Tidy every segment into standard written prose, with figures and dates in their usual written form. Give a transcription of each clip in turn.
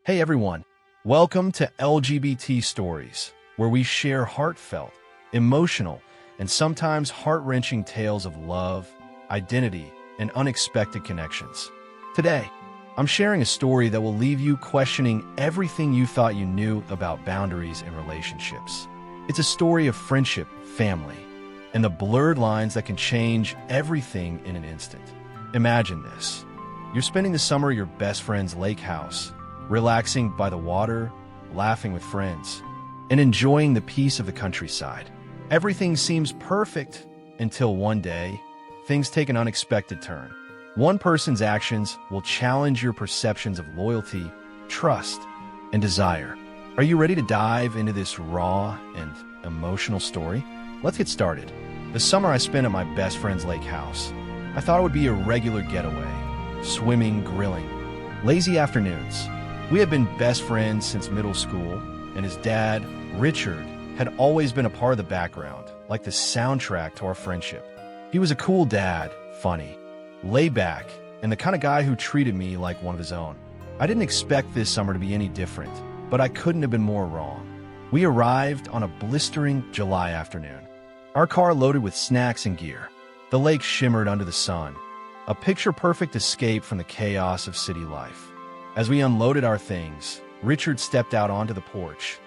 Hey everyone, welcome to LGBT Stories, where we share heartfelt, emotional, and sometimes heart-wrenching tales of love, identity, and unexpected connections. Today, I'm sharing a story that will leave you questioning everything you thought you knew about boundaries and relationships. It's a story of friendship, family, and the blurred lines that can change everything in an instant. Imagine this. You're spending the summer at your best friend's lake house, relaxing by the water, laughing with friends, and enjoying the peace of the countryside. Everything seems perfect until one day, things take an unexpected turn. One person's actions will challenge your perceptions of loyalty, trust, and desire. Are you ready to dive into this raw and emotional story? Let's get started. The summer I spent at my best friend's lake house. I thought it would be a regular getaway, swimming, grilling, lazy afternoons. We had been best friends since middle school, and his dad, Richard, had always been a part of the background, like the soundtrack to our friendship. He was a cool dad, funny, laid back, and the kind of guy who treated me like one of his own. I didn't expect this summer to be any different, but I couldn't have been more wrong. We arrived on a blistering July afternoon, our car loaded with snacks and gear. The lake shimmered under the sun, a picture-perfect escape from the chaos of city life. As we unloaded our things, Richard stepped out onto the porch,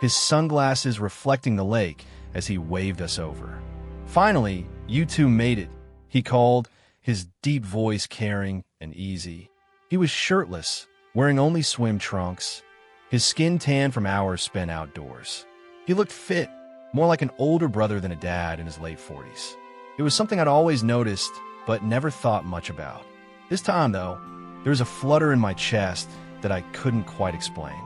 his sunglasses reflecting the lake as he waved us over. "Finally, you two made it," he called, his deep voice caring and easy. He was shirtless, wearing only swim trunks, his skin tan from hours spent outdoors. He looked fit, more like an older brother than a dad in his late 40s. It was something I'd always noticed, but never thought much about. This time, though, there was a flutter in my chest that I couldn't quite explain.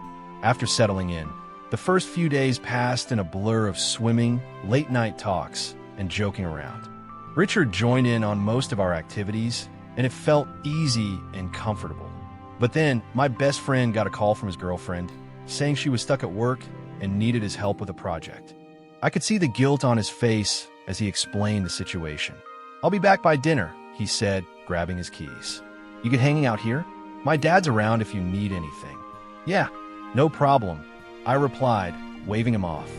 After settling in, the first few days passed in a blur of swimming, late-night talks, and joking around. Richard joined in on most of our activities, and it felt easy and comfortable. But then, my best friend got a call from his girlfriend, saying she was stuck at work and needed his help with a project. I could see the guilt on his face as he explained the situation. "I'll be back by dinner," he said, grabbing his keys. "You get hanging out here? My dad's around if you need anything." "Yeah, no problem," I replied, waving him off.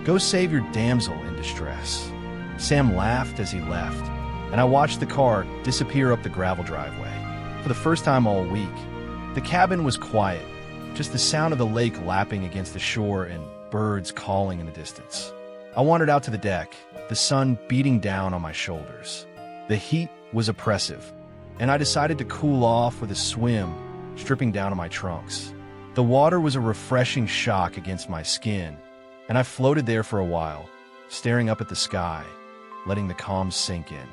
"Go save your damsel in distress." Sam laughed as he left, and I watched the car disappear up the gravel driveway. For the first time all week, the cabin was quiet, just the sound of the lake lapping against the shore and birds calling in the distance. I wandered out to the deck, the sun beating down on my shoulders. The heat was oppressive, and I decided to cool off with a swim, stripping down to my trunks. The water was a refreshing shock against my skin, and I floated there for a while, staring up at the sky, letting the calm sink in.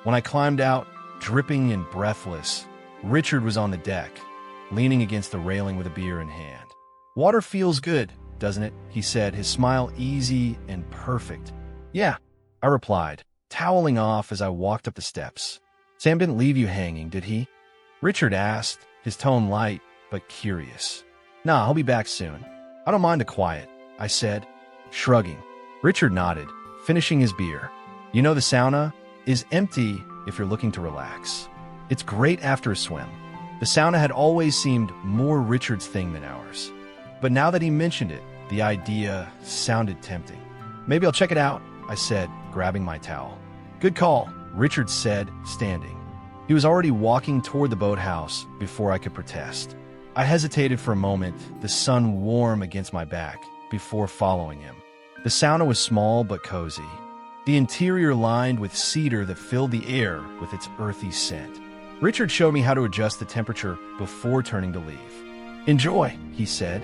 When I climbed out, dripping and breathless, Richard was on the deck, leaning against the railing with a beer in hand. "Water feels good, doesn't it?" he said, his smile easy and perfect. "Yeah," I replied, toweling off as I walked up the steps. "Sam didn't leave you hanging, did he?" Richard asked, his tone light but curious. "Nah, I'll be back soon. I don't mind the quiet," I said, shrugging. Richard nodded, finishing his beer. "You know the sauna is empty if you're looking to relax. It's great after a swim." The sauna had always seemed more Richard's thing than ours. But now that he mentioned it, the idea sounded tempting. "Maybe I'll check it out," I said, grabbing my towel. "Good call," Richard said, standing. He was already walking toward the boathouse before I could protest. I hesitated for a moment, the sun warm against my back, before following him. The sauna was small but cozy, the interior lined with cedar that filled the air with its earthy scent. Richard showed me how to adjust the temperature before turning to leave. "Enjoy," he said,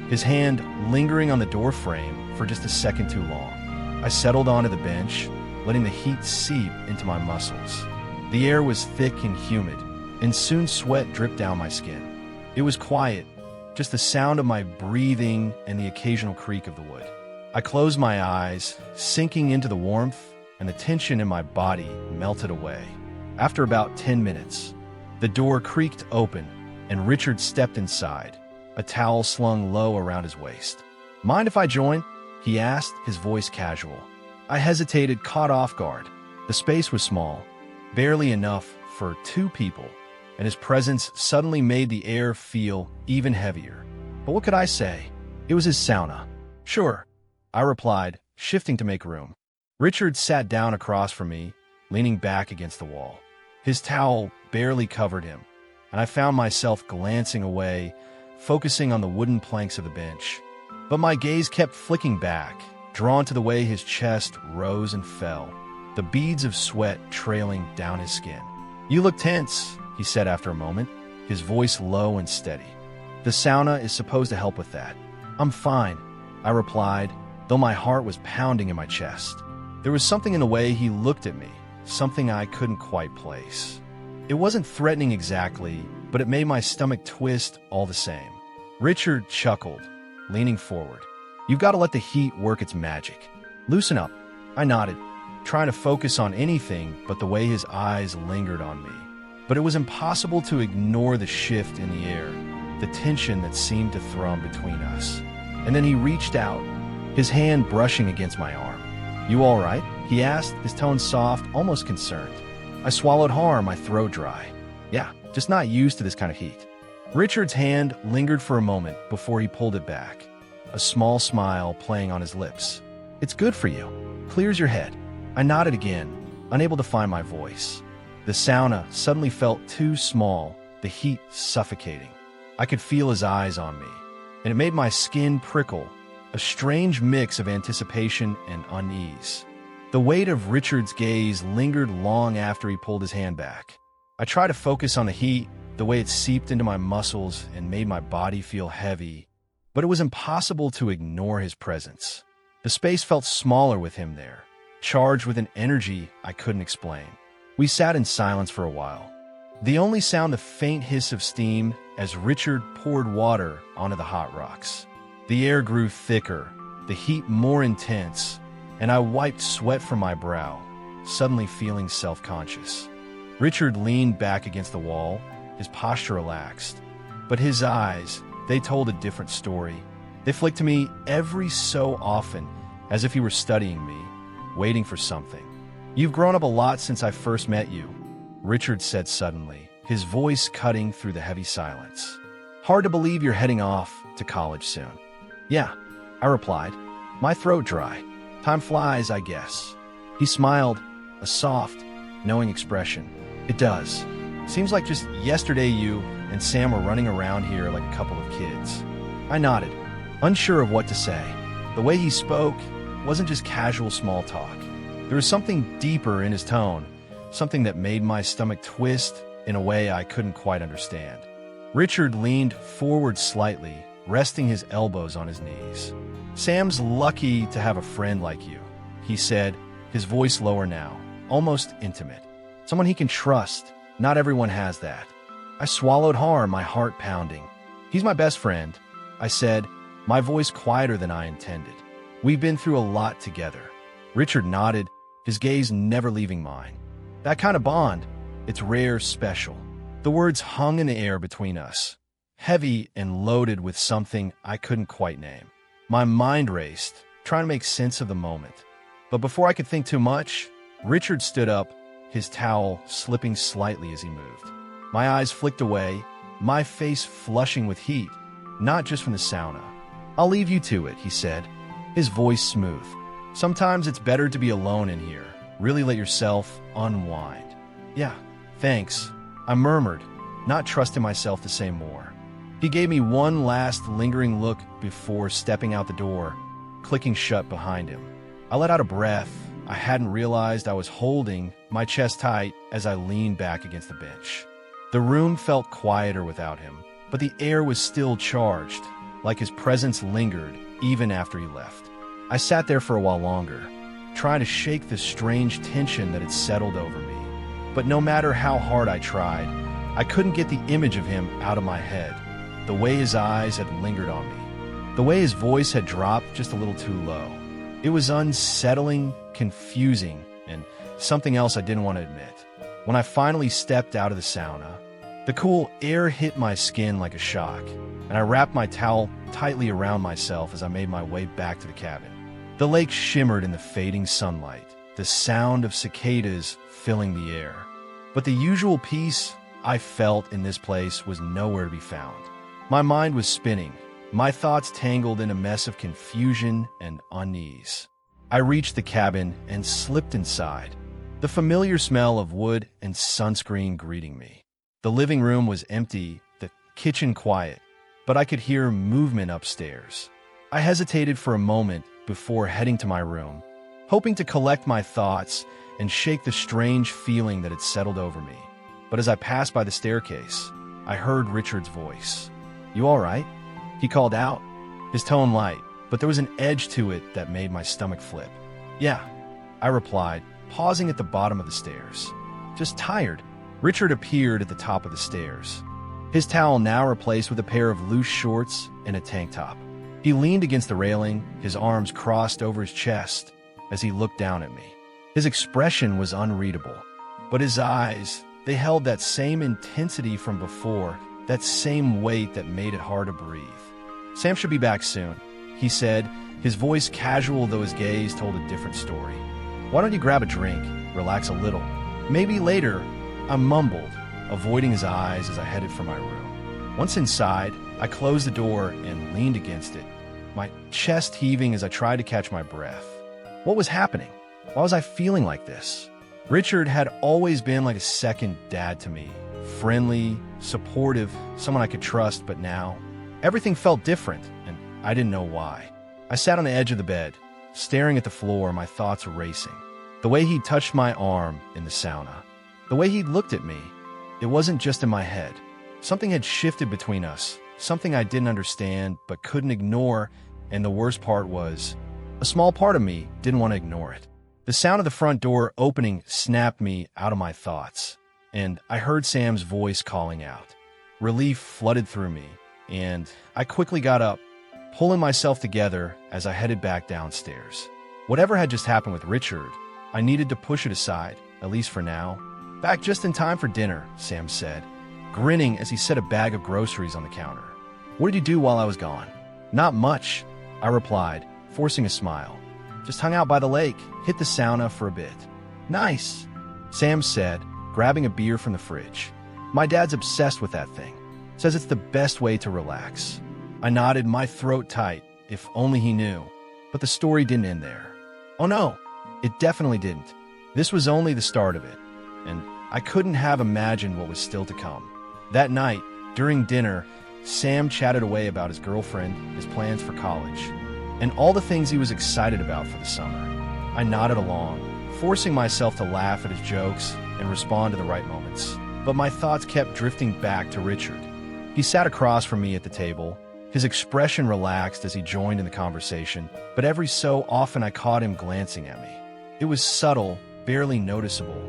his hand lingering on the door frame for just a second too long. I settled onto the bench, letting the heat seep into my muscles. The air was thick and humid, and soon sweat dripped down my skin. It was quiet, just the sound of my breathing and the occasional creak of the wood. I closed my eyes, sinking into the warmth, and the tension in my body melted away. After about 10 minutes, the door creaked open, and Richard stepped inside, a towel slung low around his waist. "Mind if I join?" he asked, his voice casual. I hesitated, caught off guard. The space was small, barely enough for 2 people, and his presence suddenly made the air feel even heavier. But what could I say? It was his sauna. Sure, I replied, shifting to make room. Richard sat down across from me, leaning back against the wall. His towel barely covered him, and I found myself glancing away, focusing on the wooden planks of the bench. But my gaze kept flicking back, drawn to the way his chest rose and fell, the beads of sweat trailing down his skin. "You look tense," he said after a moment, his voice low and steady. "The sauna is supposed to help with that." "I'm fine," I replied, though my heart was pounding in my chest. There was something in the way he looked at me, something I couldn't quite place. It wasn't threatening exactly, but it made my stomach twist all the same. Richard chuckled, leaning forward. "You've got to let the heat work its magic. Loosen up." I nodded, trying to focus on anything but the way his eyes lingered on me. But it was impossible to ignore the shift in the air, the tension that seemed to thrum between us. And then he reached out, his hand brushing against my arm. "You all right?" he asked, his tone soft, almost concerned. I swallowed hard, my throat dry. "Yeah, just not used to this kind of heat." Richard's hand lingered for a moment before he pulled it back, a small smile playing on his lips. "It's good for you. Clears your head." I nodded again, unable to find my voice. The sauna suddenly felt too small, the heat suffocating. I could feel his eyes on me, and it made my skin prickle, a strange mix of anticipation and unease. The weight of Richard's gaze lingered long after he pulled his hand back. I tried to focus on the heat, the way it seeped into my muscles and made my body feel heavy, but it was impossible to ignore his presence. The space felt smaller with him there, charged with an energy I couldn't explain. We sat in silence for a while, the only sound a faint hiss of steam as Richard poured water onto the hot rocks. The air grew thicker, the heat more intense, and I wiped sweat from my brow, suddenly feeling self-conscious. Richard leaned back against the wall, his posture relaxed. But his eyes, they told a different story. They flicked to me every so often, as if he were studying me, waiting for something. "You've grown up a lot since I first met you," Richard said suddenly, his voice cutting through the heavy silence. "Hard to believe you're heading off to college soon." "Yeah," I replied, my throat dry. "Time flies, I guess." He smiled, a soft, knowing expression. "It does. Seems like just yesterday you and Sam were running around here like a couple of kids." I nodded, unsure of what to say. The way he spoke wasn't just casual small talk. There was something deeper in his tone, something that made my stomach twist in a way I couldn't quite understand. Richard leaned forward slightly, resting his elbows on his knees. "Sam's lucky to have a friend like you," he said, his voice lower now, almost intimate. "Someone he can trust. Not everyone has that." I swallowed hard, my heart pounding. "He's my best friend," I said, my voice quieter than I intended. "We've been through a lot together." Richard nodded, his gaze never leaving mine. "That kind of bond, it's rare, special." The words hung in the air between us, heavy and loaded with something I couldn't quite name. My mind raced, trying to make sense of the moment. But before I could think too much, Richard stood up, his towel slipping slightly as he moved. My eyes flicked away, my face flushing with heat, not just from the sauna. "I'll leave you to it," he said, his voice smooth. "Sometimes it's better to be alone in here. Really let yourself unwind." "Yeah, thanks," I murmured, not trusting myself to say more. He gave me one last lingering look before stepping out the door, clicking shut behind him. I let out a breath I hadn't realized I was holding, my chest tight as I leaned back against the bench. The room felt quieter without him, but the air was still charged, like his presence lingered even after he left. I sat there for a while longer, trying to shake the strange tension that had settled over me. But no matter how hard I tried, I couldn't get the image of him out of my head, the way his eyes had lingered on me, the way his voice had dropped just a little too low. It was unsettling, confusing, and something else I didn't want to admit. When I finally stepped out of the sauna, the cool air hit my skin like a shock, and I wrapped my towel tightly around myself as I made my way back to the cabin. The lake shimmered in the fading sunlight, the sound of cicadas filling the air. But the usual peace I felt in this place was nowhere to be found. My mind was spinning, my thoughts tangled in a mess of confusion and unease. I reached the cabin and slipped inside, the familiar smell of wood and sunscreen greeting me. The living room was empty, the kitchen quiet, but I could hear movement upstairs. I hesitated for a moment before heading to my room, hoping to collect my thoughts and shake the strange feeling that had settled over me. But as I passed by the staircase, I heard Richard's voice. "You all right?" He called out, his tone light, but there was an edge to it that made my stomach flip. "Yeah," I replied, pausing at the bottom of the stairs. "Just tired." Richard appeared at the top of the stairs, his towel now replaced with a pair of loose shorts and a tank top. He leaned against the railing, his arms crossed over his chest as he looked down at me. His expression was unreadable, but his eyes, they held that same intensity from before, that same weight that made it hard to breathe. "Sam should be back soon," he said, his voice casual though his gaze told a different story. "Why don't you grab a drink, relax a little? Maybe later," I mumbled, avoiding his eyes as I headed for my room. Once inside, I closed the door and leaned against it, my chest heaving as I tried to catch my breath. What was happening? Why was I feeling like this? Richard had always been like a second dad to me, friendly, supportive, someone I could trust, but now everything felt different, and I didn't know why. I sat on the edge of the bed, staring at the floor, my thoughts racing. The way he touched my arm in the sauna, the way he looked at me, it wasn't just in my head. Something had shifted between us, something I didn't understand but couldn't ignore, and the worst part was, a small part of me didn't want to ignore it. The sound of the front door opening snapped me out of my thoughts, and I heard Sam's voice calling out. Relief flooded through me, and I quickly got up, pulling myself together as I headed back downstairs. Whatever had just happened with Richard, I needed to push it aside, at least for now. "Back just in time for dinner," Sam said, grinning as he set a bag of groceries on the counter. "What did you do while I was gone?" "Not much," I replied, forcing a smile. "Just hung out by the lake, hit the sauna for a bit." "Nice," Sam said, grabbing a beer from the fridge. "My dad's obsessed with that thing. Says it's the best way to relax." I nodded, my throat tight, if only he knew. But the story didn't end there. Oh no, it definitely didn't. This was only the start of it, and I couldn't have imagined what was still to come. That night, during dinner, Sam chatted away about his girlfriend, his plans for college, and all the things he was excited about for the summer. I nodded along, forcing myself to laugh at his jokes and respond to the right moments. But my thoughts kept drifting back to Richard. He sat across from me at the table, his expression relaxed as he joined in the conversation, but every so often I caught him glancing at me. It was subtle, barely noticeable,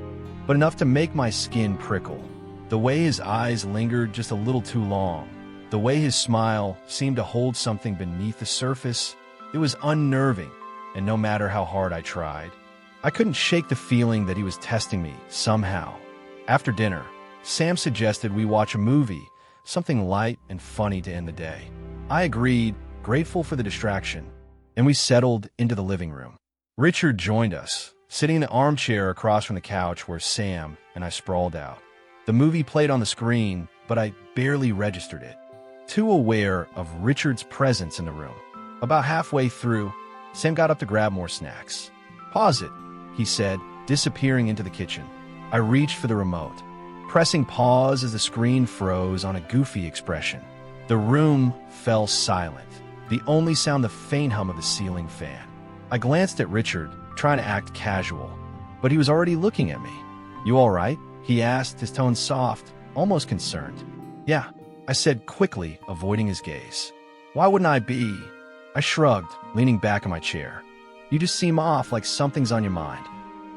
but enough to make my skin prickle. The way his eyes lingered just a little too long, the way his smile seemed to hold something beneath the surface, it was unnerving, and no matter how hard I tried, I couldn't shake the feeling that he was testing me somehow. After dinner, Sam suggested we watch a movie, something light and funny to end the day. I agreed, grateful for the distraction, and we settled into the living room. Richard joined us, sitting in the armchair across from the couch where Sam and I sprawled out. The movie played on the screen, but I barely registered it, too aware of Richard's presence in the room. About halfway through, Sam got up to grab more snacks. "Pause it," he said, disappearing into the kitchen. I reached for the remote, pressing pause as the screen froze on a goofy expression. The room fell silent, the only sound the faint hum of the ceiling fan. I glanced at Richard, trying to act casual, but he was already looking at me. "You all right?" he asked, his tone soft, almost concerned. "Yeah," I said quickly, avoiding his gaze. "Why wouldn't I be?" I shrugged, leaning back in my chair. "You just seem off, like something's on your mind."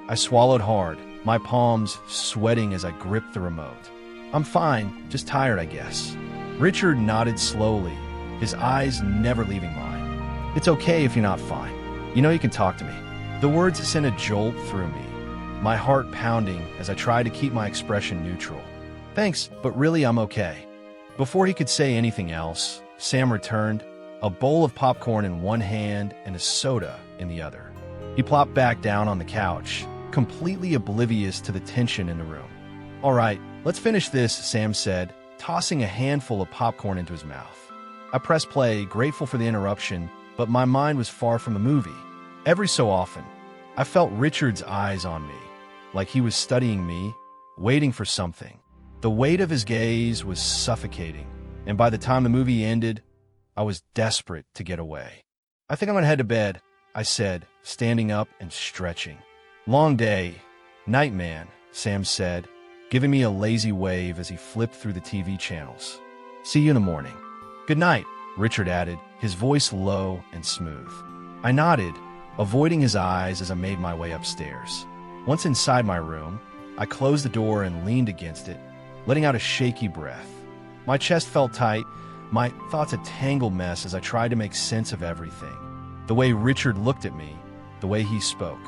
I swallowed hard, my palms sweating as I gripped the remote. "I'm fine, just tired, I guess." Richard nodded slowly, his eyes never leaving mine. "It's okay if you're not fine. You know you can talk to me." The words sent a jolt through me, my heart pounding as I tried to keep my expression neutral. "Thanks, but really I'm okay." Before he could say anything else, Sam returned, a bowl of popcorn in one hand and a soda in the other. He plopped back down on the couch, completely oblivious to the tension in the room. "All right, let's finish this," Sam said, tossing a handful of popcorn into his mouth. I pressed play, grateful for the interruption, but my mind was far from the movie. Every so often, I felt Richard's eyes on me, like he was studying me, waiting for something. The weight of his gaze was suffocating, and by the time the movie ended, I was desperate to get away. "I think I'm gonna head to bed," I said, standing up and stretching. "Long day. Night, man," Sam said, giving me a lazy wave as he flipped through the TV channels. "See you in the morning." "Good night," Richard added, his voice low and smooth. I nodded, avoiding his eyes as I made my way upstairs. Once inside my room, I closed the door and leaned against it, letting out a shaky breath. My chest felt tight, my thoughts a tangled mess as I tried to make sense of everything. The way Richard looked at me, the way he spoke.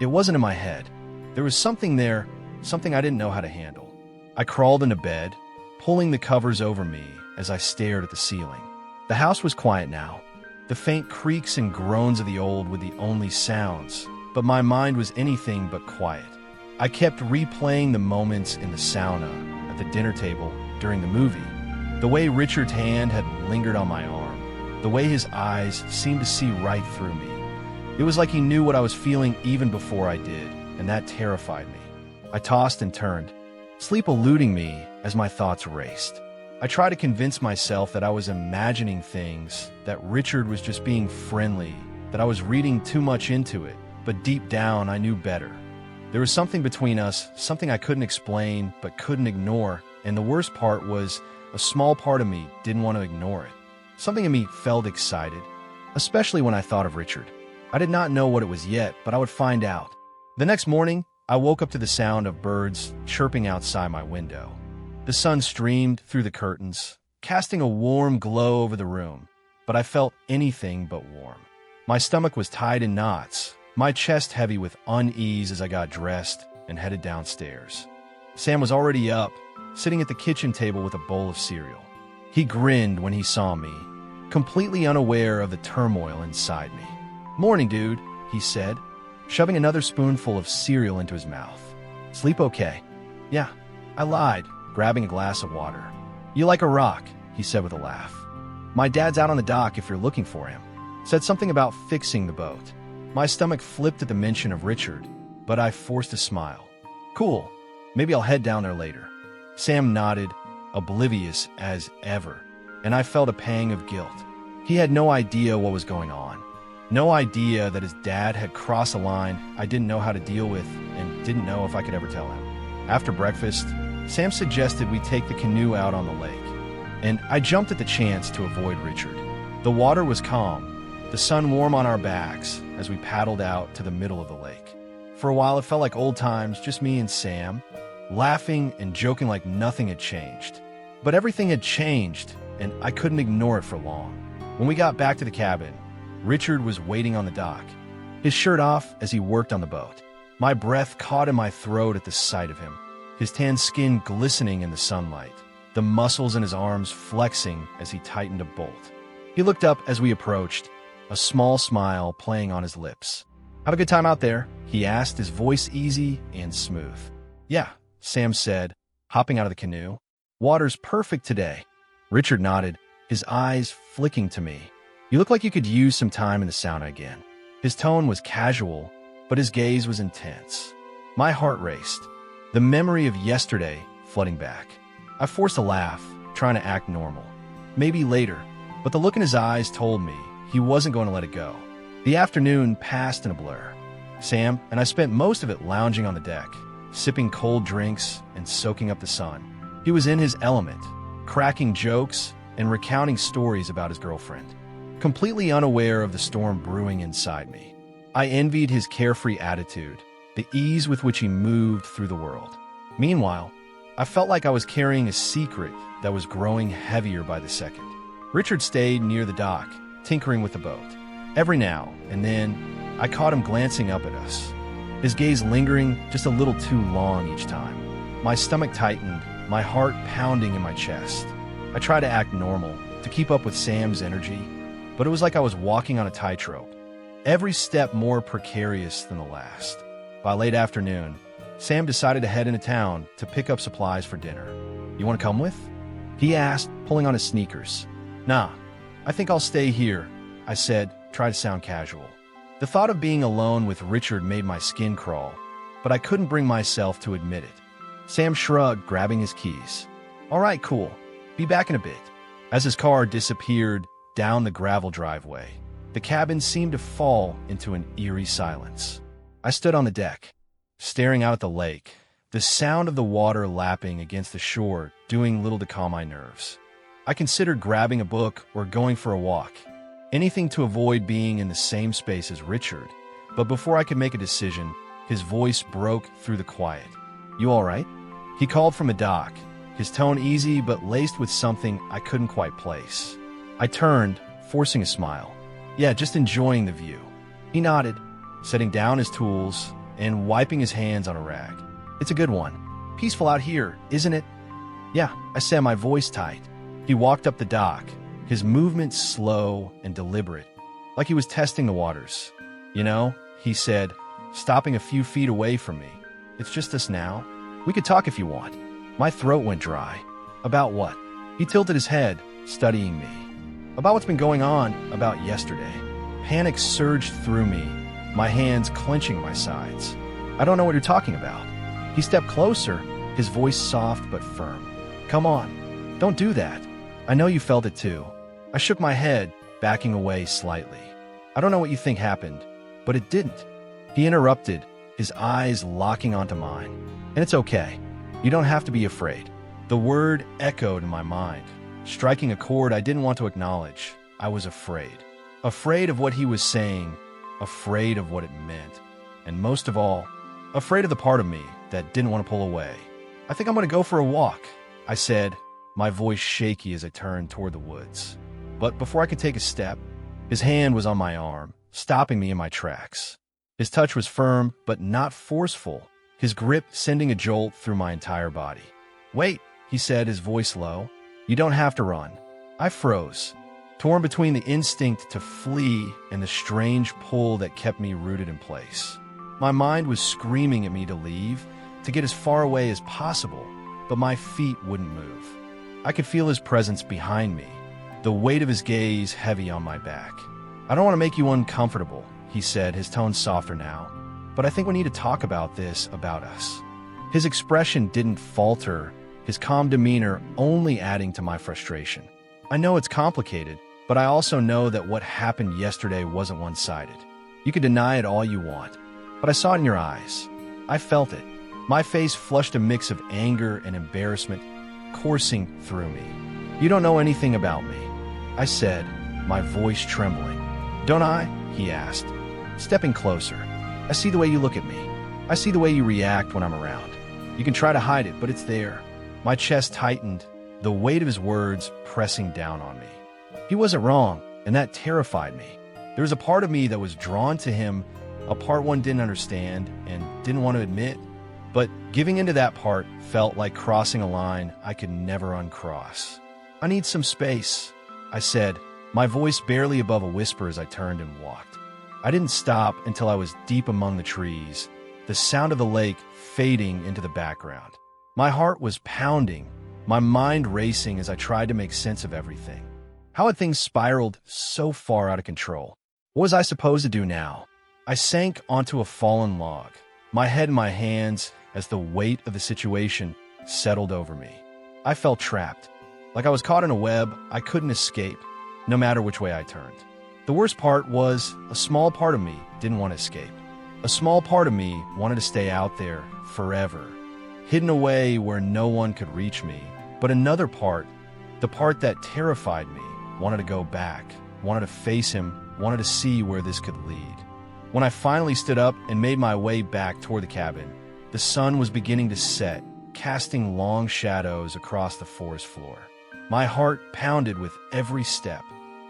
It wasn't in my head. There was something there, something I didn't know how to handle. I crawled into bed, pulling the covers over me as I stared at the ceiling. The house was quiet now. The faint creaks and groans of the old were the only sounds, but my mind was anything but quiet. I kept replaying the moments in the sauna, at the dinner table, during the movie. The way Richard's hand had lingered on my arm, the way his eyes seemed to see right through me. It was like he knew what I was feeling even before I did, and that terrified me. I tossed and turned, sleep eluding me as my thoughts raced. I tried to convince myself that I was imagining things, that Richard was just being friendly, that I was reading too much into it, but deep down I knew better. There was something between us, something I couldn't explain but couldn't ignore, and the worst part was a small part of me didn't want to ignore it. Something in me felt excited, especially when I thought of Richard. I did not know what it was yet, but I would find out. The next morning, I woke up to the sound of birds chirping outside my window. The sun streamed through the curtains, casting a warm glow over the room, but I felt anything but warm. My stomach was tied in knots, my chest heavy with unease as I got dressed and headed downstairs. Sam was already up, sitting at the kitchen table with a bowl of cereal. He grinned when he saw me, completely unaware of the turmoil inside me. "Morning, dude," he said, shoving another spoonful of cereal into his mouth. "Sleep okay?" "Yeah," I lied, grabbing a glass of water. "You like a rock," he said with a laugh. "My dad's out on the dock if you're looking for him." Said something about fixing the boat. My stomach flipped at the mention of Richard, but I forced a smile. "Cool, maybe I'll head down there later." Sam nodded, oblivious as ever, and I felt a pang of guilt. He had no idea what was going on. No idea that his dad had crossed a line I didn't know how to deal with and didn't know if I could ever tell him. After breakfast, Sam suggested we take the canoe out on the lake, and I jumped at the chance to avoid Richard. The water was calm, the sun warm on our backs as we paddled out to the middle of the lake. For a while, it felt like old times, just me and Sam, laughing and joking like nothing had changed. But everything had changed, and I couldn't ignore it for long. When we got back to the cabin, Richard was waiting on the dock, his shirt off as he worked on the boat. My breath caught in my throat at the sight of him, his tan skin glistening in the sunlight, the muscles in his arms flexing as he tightened a bolt. He looked up as we approached, a small smile playing on his lips. "Have a good time out there?" he asked, his voice easy and smooth. "Yeah," Sam said, hopping out of the canoe. "Water's perfect today." Richard nodded, his eyes flicking to me. "You look like you could use some time in the sauna again." His tone was casual, but his gaze was intense. My heart raced, the memory of yesterday flooding back. I forced a laugh, trying to act normal. Maybe later, but the look in his eyes told me he wasn't going to let it go. The afternoon passed in a blur. Sam and I spent most of it lounging on the deck, sipping cold drinks and soaking up the sun. He was in his element, cracking jokes and recounting stories about his girlfriend, completely unaware of the storm brewing inside me. I envied his carefree attitude, the ease with which he moved through the world. Meanwhile, I felt like I was carrying a secret that was growing heavier by the second. Richard stayed near the dock, tinkering with the boat. Every now and then, I caught him glancing up at us, his gaze lingering just a little too long each time. My stomach tightened, my heart pounding in my chest. I tried to act normal, to keep up with Sam's energy, but it was like I was walking on a tightrope, every step more precarious than the last. By late afternoon, Sam decided to head into town to pick up supplies for dinner. "You want to come with?" he asked, pulling on his sneakers. "Nah, I think I'll stay here, I said, try to sound casual. The thought of being alone with Richard made my skin crawl, but I couldn't bring myself to admit it. Sam shrugged, grabbing his keys. All right, cool. Be back in a bit. As his car disappeared down the gravel driveway, the cabin seemed to fall into an eerie silence. I stood on the deck, staring out at the lake, the sound of the water lapping against the shore doing little to calm my nerves. I considered grabbing a book or going for a walk, anything to avoid being in the same space as Richard, but before I could make a decision, his voice broke through the quiet. You all right? He called from a dock, his tone easy but laced with something I couldn't quite place. I turned, forcing a smile. Yeah, just enjoying the view. He nodded, setting down his tools and wiping his hands on a rag. It's a good one. Peaceful out here, isn't it? Yeah, I said, my voice tight. He walked up the dock, his movements slow and deliberate, like he was testing the waters. You know, he said, stopping a few feet away from me. It's just us now. We could talk if you want. My throat went dry. About what? He tilted his head, studying me. About what's been going on, about yesterday. Panic surged through me, my hands clenching my sides. I don't know what you're talking about. He stepped closer, his voice soft but firm. Come on, don't do that. I know you felt it too. I shook my head, backing away slightly. I don't know what you think happened, but it didn't. He interrupted, his eyes locking onto mine. And it's okay. You don't have to be afraid. The word echoed in my mind, striking a chord I didn't want to acknowledge. I was afraid. Afraid of what he was saying, afraid of what it meant, and most of all, afraid of the part of me that didn't want to pull away. I think I'm going to go for a walk, I said, my voice shaky as I turned toward the woods. But before I could take a step, his hand was on my arm, stopping me in my tracks. His touch was firm, but not forceful, his grip sending a jolt through my entire body. Wait, he said, his voice low. You don't have to run. I froze, torn between the instinct to flee and the strange pull that kept me rooted in place. My mind was screaming at me to leave, to get as far away as possible, but my feet wouldn't move. I could feel his presence behind me, the weight of his gaze heavy on my back. I don't want to make you uncomfortable, he said, his tone softer now, but I think we need to talk about this, about us. His expression didn't falter, his calm demeanor only adding to my frustration. I know it's complicated, but I also know that what happened yesterday wasn't one-sided. You could deny it all you want, but I saw it in your eyes. I felt it. My face flushed a mix of anger and embarrassment coursing through me. You don't know anything about me, I said, my voice trembling. Don't I? He asked, stepping closer. I see the way you look at me. I see the way you react when I'm around. You can try to hide it, but it's there. My chest tightened, the weight of his words pressing down on me. He wasn't wrong, and that terrified me. There was a part of me that was drawn to him, a part one didn't understand and didn't want to admit. But giving into that part felt like crossing a line I could never uncross. I need some space, I said, my voice barely above a whisper as I turned and walked. I didn't stop until I was deep among the trees, the sound of the lake fading into the background. My heart was pounding, my mind racing as I tried to make sense of everything. How had things spiraled so far out of control? What was I supposed to do now? I sank onto a fallen log, my head in my hands as the weight of the situation settled over me. I felt trapped, like I was caught in a web I couldn't escape, no matter which way I turned. The worst part was a small part of me didn't want to escape. A small part of me wanted to stay out there forever, hidden away where no one could reach me. But another part, the part that terrified me, wanted to go back, wanted to face him, wanted to see where this could lead. When I finally stood up and made my way back toward the cabin, the sun was beginning to set, casting long shadows across the forest floor. My heart pounded with every step,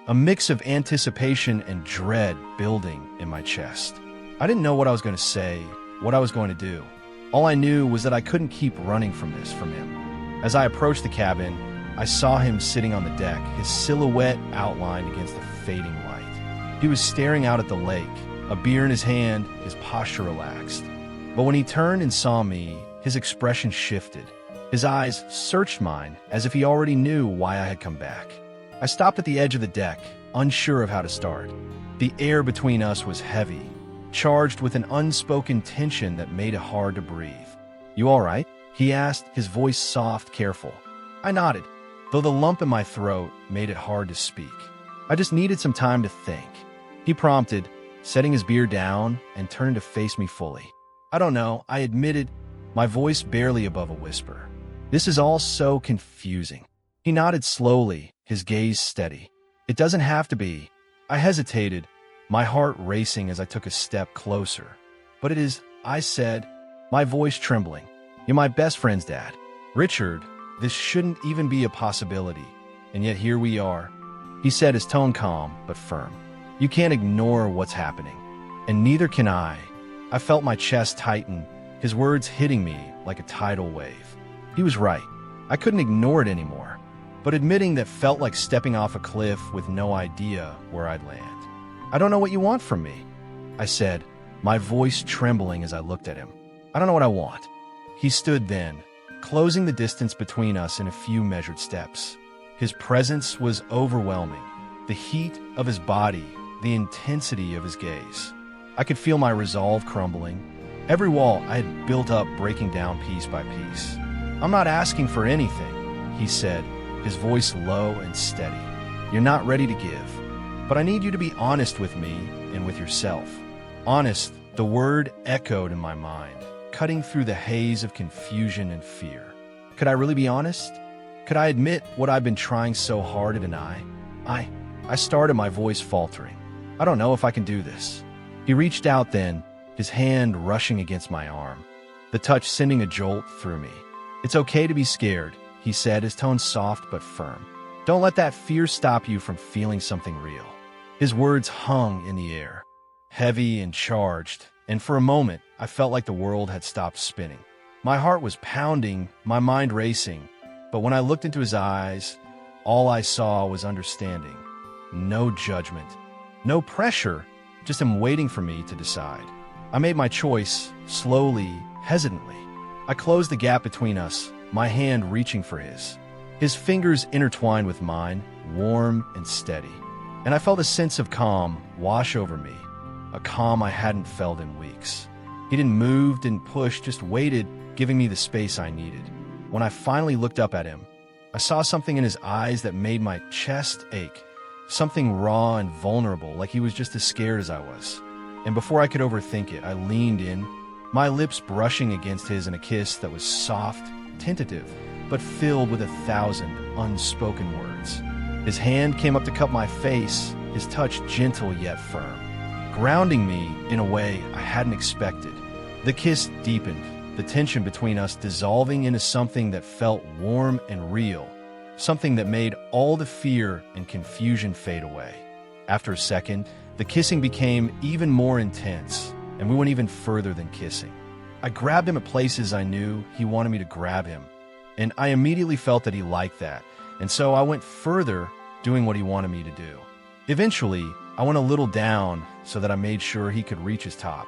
a mix of anticipation and dread building in my chest. I didn't know what I was going to say, what I was going to do. All I knew was that I couldn't keep running from him. As I approached the cabin, I saw him sitting on the deck, his silhouette outlined against the fading light. He was staring out at the lake, a beer in his hand, his posture relaxed. But when he turned and saw me, his expression shifted. His eyes searched mine as if he already knew why I had come back. I stopped at the edge of the deck, unsure of how to start. The air between us was heavy, charged with an unspoken tension that made it hard to breathe. "You all right?" he asked, his voice soft, careful. I nodded, though the lump in my throat made it hard to speak. "I just needed some time to think," he prompted, setting his beer down and turning to face me fully. "I don't know," I admitted, my voice barely above a whisper. "This is all so confusing." He nodded slowly, his gaze steady. "It doesn't have to be." I hesitated, my heart racing as I took a step closer. "But it is," I said, my voice trembling. "You're my best friend's dad. Richard, this shouldn't even be a possibility, and yet here we are," he said, his tone calm but firm. "You can't ignore what's happening, and neither can I." I felt my chest tighten, his words hitting me like a tidal wave. He was right. I couldn't ignore it anymore, but admitting that felt like stepping off a cliff with no idea where I'd land. "I don't know what you want from me," I said, my voice trembling as I looked at him. "I don't know what I want." He stood then, closing the distance between us in a few measured steps. His presence was overwhelming, the heat of his body, the intensity of his gaze. I could feel my resolve crumbling, every wall I had built up breaking down piece by piece. "I'm not asking for anything," he said, his voice low and steady. "You're not ready to give, but I need you to be honest with me and with yourself." Honest, the word echoed in my mind, cutting through the haze of confusion and fear. Could I really be honest? Could I admit what I've been trying so hard to deny? I started, my voice faltering. "I don't know if I can do this." He reached out then, his hand rushing against my arm, the touch sending a jolt through me. "It's okay to be scared," he said, his tone soft but firm. "Don't let that fear stop you from feeling something real." His words hung in the air, heavy and charged, and for a moment, I felt like the world had stopped spinning. My heart was pounding, my mind racing, but when I looked into his eyes, all I saw was understanding. No judgment, no pressure, just him waiting for me to decide. I made my choice, slowly, hesitantly. I closed the gap between us, my hand reaching for his. His fingers intertwined with mine, warm and steady. And I felt a sense of calm wash over me, a calm I hadn't felt in weeks. He didn't move, didn't push, just waited, giving me the space I needed. When I finally looked up at him, I saw something in his eyes that made my chest ache, something raw and vulnerable, like he was just as scared as I was. And before I could overthink it, I leaned in, my lips brushing against his in a kiss that was soft, tentative, but filled with 1,000 unspoken words. His hand came up to cup my face, his touch gentle yet firm, grounding me in a way I hadn't expected. The kiss deepened, the tension between us dissolving into something that felt warm and real, something that made all the fear and confusion fade away. After a second, the kissing became even more intense, and we went even further than kissing. I grabbed him at places I knew he wanted me to grab him, and I immediately felt that he liked that, and so I went further, doing what he wanted me to do. Eventually, I went a little down so that I made sure he could reach his top,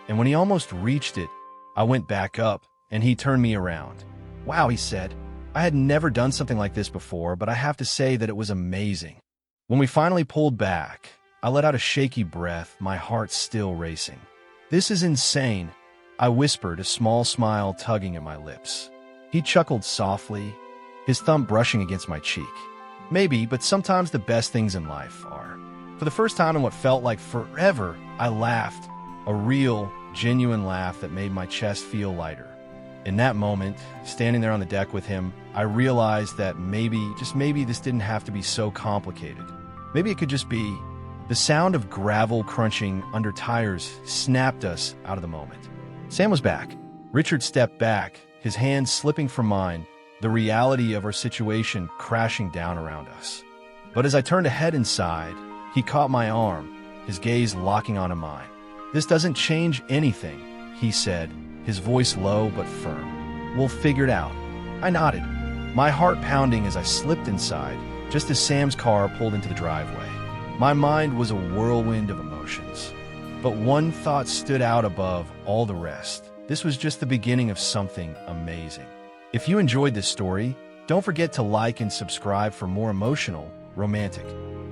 and when he almost reached it, I went back up, and he turned me around. "Wow," he said. I had never done something like this before, but I have to say that it was amazing. When we finally pulled back, I let out a shaky breath, my heart still racing. "This is insane," I whispered, a small smile tugging at my lips. He chuckled softly, his thumb brushing against my cheek. "Maybe, but sometimes the best things in life are." For the first time in what felt like forever, I laughed, a real, genuine laugh that made my chest feel lighter. In that moment, standing there on the deck with him, I realized that maybe, just maybe, this didn't have to be so complicated. Maybe it could just be. The sound of gravel crunching under tires snapped us out of the moment. Sam was back. Richard stepped back, his hands slipping from mine, the reality of our situation crashing down around us. But as I turned to head inside, he caught my arm, his gaze locking onto mine. "This doesn't change anything," he said, his voice low but firm. "We'll figure it out." I nodded, my heart pounding as I slipped inside, just as Sam's car pulled into the driveway. My mind was a whirlwind of emotions, but one thought stood out above all the rest. This was just the beginning of something amazing. If you enjoyed this story, don't forget to like and subscribe for more emotional, romantic,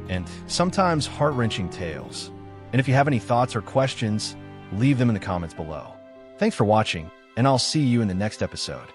and sometimes heart-wrenching tales. And if you have any thoughts or questions, leave them in the comments below. Thanks for watching, and I'll see you in the next episode.